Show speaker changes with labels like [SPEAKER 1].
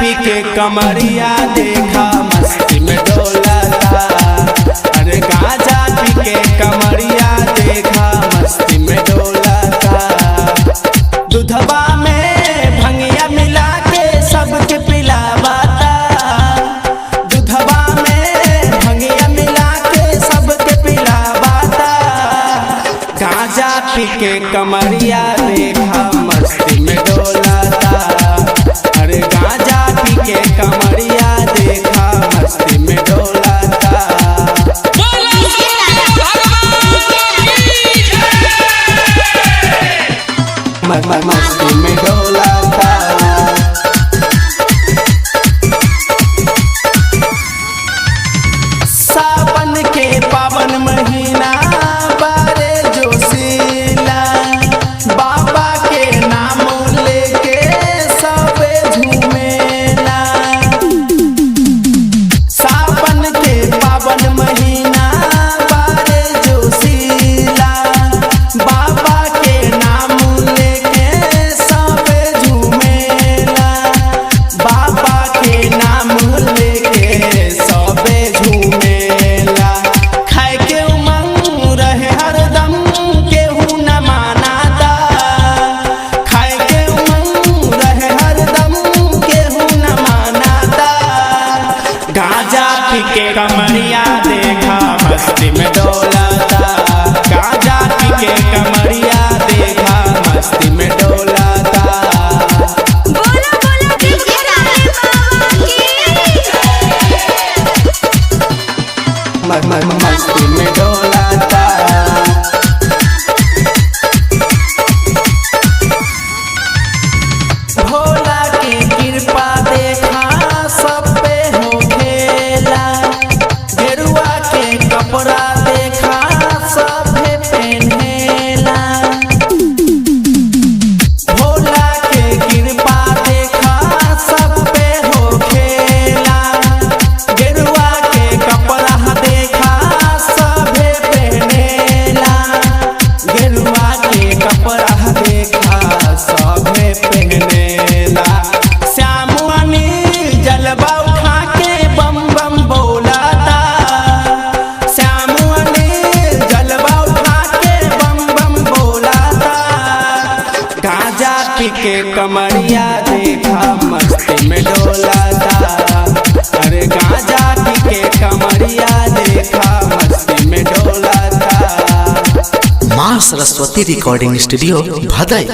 [SPEAKER 1] पी के कमरिया देखा मस्ती में डोलता। अरे गांजा पी के कमरिया देखा मस्ती में डोलता। दूधवा में भंगिया मिला के सबके पिलावाता। दूधवा में भंगिया मिला के सबके पिलावाता। गांजा पी के कमरिया देखा मस्ती में डोलता। अरे गांजा पी के कमरिया देखा मस्ती में डोलता। मस्ती में डोलता। सावन के पावन महीना बारे जोशीला। बाबा के नाम लेके सबे झूमेला। सावन के पावन महीना बारे जोशीला। बाबा के नाम लेके सबे झूमेला। बाबा के नाम लेके सबे झूमेला। खाए के उमंग रहे हरदम केहू न मानाता। खाए के उमंग रहे हरदम केहू न मानाता। गांजा पी के कमरिया देखा मस्ती में डोलता। गांजा पी के कमरिया देखा मस्ती में डोलता।
[SPEAKER 2] बोला बोला डीजे राधे बाबा की।
[SPEAKER 1] मस्ती में डोलता। भोला की कृपा देखा सब पे हो खेला। गेरुआ के कपड़ा देखा सभे पहनेला। भोला के कृपा देखा सब पे हो खेला। गेरुआ के कपड़ा देखा सभे पहनेला। गेरुआ के कपड़ा देखा सभे पहनेला। श्याम अनिल जलवा उठा के बम बम बोलाता। श्याम अनिल जलवा उठा के बम बम बोलाता। गांजा पी के कमरिया देखा मस्ती में डोलाता। अरे गांजा पी के कमरिया देखा मस्ती में डोलाता।
[SPEAKER 3] मां सरस्वती रिकॉर्डिंग स्टूडियो भदई।